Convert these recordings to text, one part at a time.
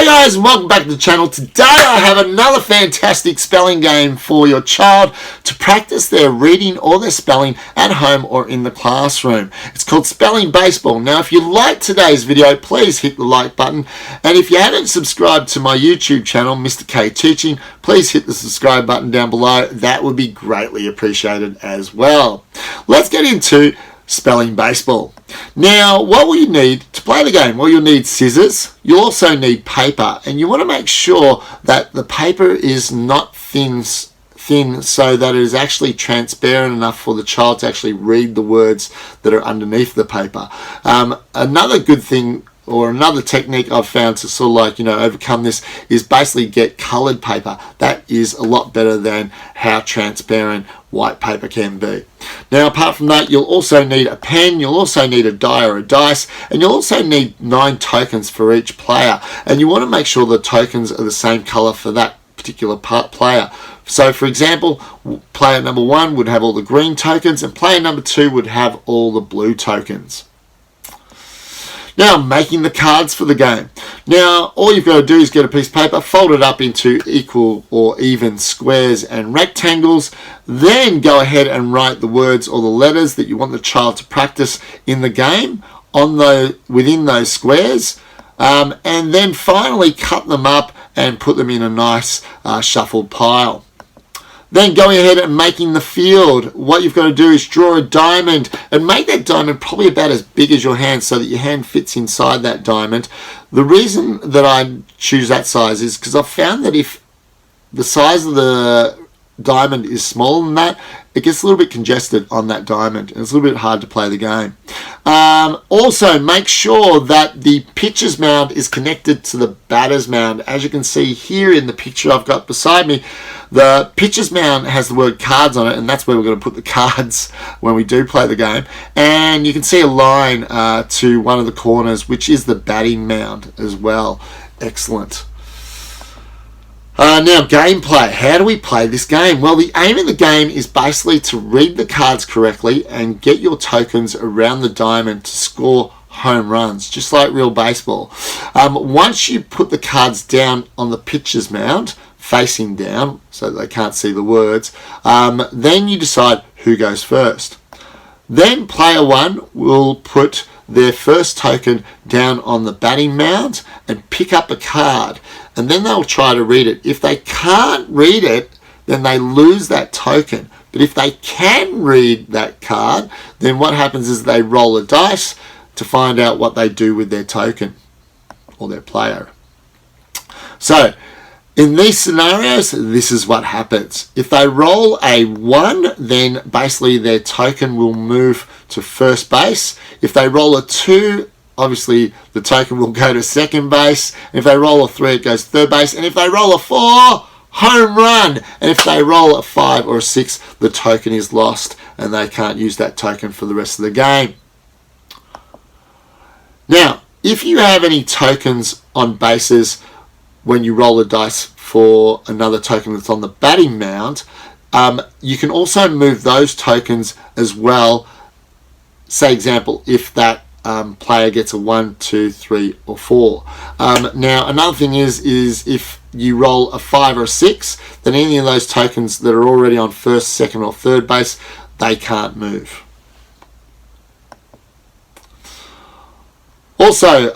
Hi guys, and welcome back to the channel. Today I have another fantastic spelling game for your child to practice their reading or their spelling at home or in the classroom. It's called Spelling Baseball. Now if you like today's video, please hit the like button, and if you haven't subscribed to my YouTube channel, Mr. K Teaching, please hit the subscribe button down below. That would be greatly appreciated as well. Let's get into Spelling Baseball. Now, what will you need to play the game? Well, you'll need scissors. You'll also need paper, and you want to make sure that the paper is not thin so that it is actually transparent enough for the child to actually read the words that are underneath the paper. Another good thing, or another technique I've found to sort of overcome this, is basically get coloured paper. That is a lot better than how transparent white paper can be. Now, apart from that, you'll also need a pen, you'll also need a die or a dice, and you'll also need 9 tokens for each player. And you want to make sure the tokens are the same colour for that particular player. So, for example, player number 1 would have all the green tokens, and player number 2 would have all the blue tokens. Now, making the cards for the game. Now, all you've got to do is get a piece of paper, fold it up into equal or even squares and rectangles, then go ahead and write the words or the letters that you want the child to practice in the game within those squares, and then finally cut them up and put them in a nice shuffled pile. Then going ahead and making the field, what you've got to do is draw a diamond and make that diamond probably about as big as your hand so that your hand fits inside that diamond. The reason that I choose that size is because I've found that if the size of the diamond is smaller than that, it gets a little bit congested on that diamond and it's a little bit hard to play the game. Also, make sure that the pitcher's mound is connected to the batter's mound. As you can see here in the picture I've got beside me, the pitcher's mound has the word cards on it, and that's where we're going to put the cards when we do play the game. And you can see a line to one of the corners, which is the batting mound as well. Excellent. Now, gameplay. How do we play this game? Well, the aim of the game is basically to read the cards correctly and get your tokens around the diamond to score home runs, just like real baseball. Once you put the cards down on the pitcher's mound, facing down so that they can't see the words, then you decide who goes first. Then player 1 will put their first token down on the batting mound and pick up a card, and then they'll try to read it. If they can't read it, then they lose that token. But if they can read that card, then what happens is they roll a dice to find out what they do with their token or their player. So in these scenarios, this is what happens. If they roll a 1, then basically their token will move to first base. If they roll a 2, obviously the token will go to second base. If they roll a 3, it goes to third base. And if they roll a 4, home run. And if they roll a 5 or a 6, the token is lost and they can't use that token for the rest of the game. Now, if you have any tokens on bases when you roll a dice for another token that's on the batting mound, you can also move those tokens as well. Say, example, if that player gets a 1, 2, 3, or 4. Now, another thing is if you roll a 5 or a 6, then any of those tokens that are already on first, second, or third base, they can't move. Also,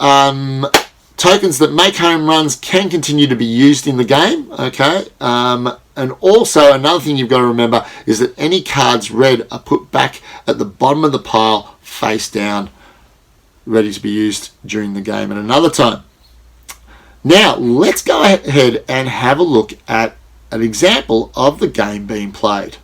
tokens that make home runs can continue to be used in the game, okay? And also, another thing you've got to remember is that any cards read are put back at the bottom of the pile, face down, ready to be used during the game at another time. Now, let's go ahead and have a look at an example of the game being played.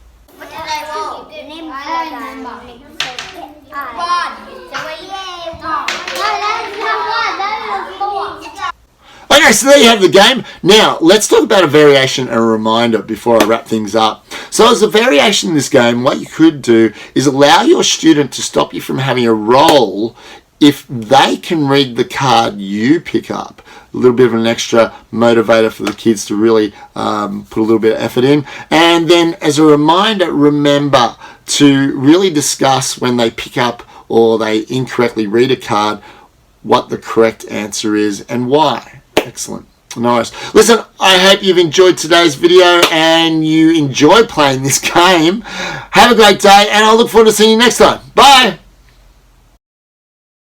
Okay, so there you have the game. Now, let's talk about a variation and a reminder before I wrap things up. So as a variation in this game, what you could do is allow your student to stop you from having a roll if they can read the card you pick up. A little bit of an extra motivator for the kids to really put a little bit of effort in. And then as a reminder, remember to really discuss when they pick up or they incorrectly read a card, what the correct answer is and why. Excellent. Nice. Listen, I hope you've enjoyed today's video and you enjoy playing this game. Have a great day, and I look forward to seeing you next time. Bye.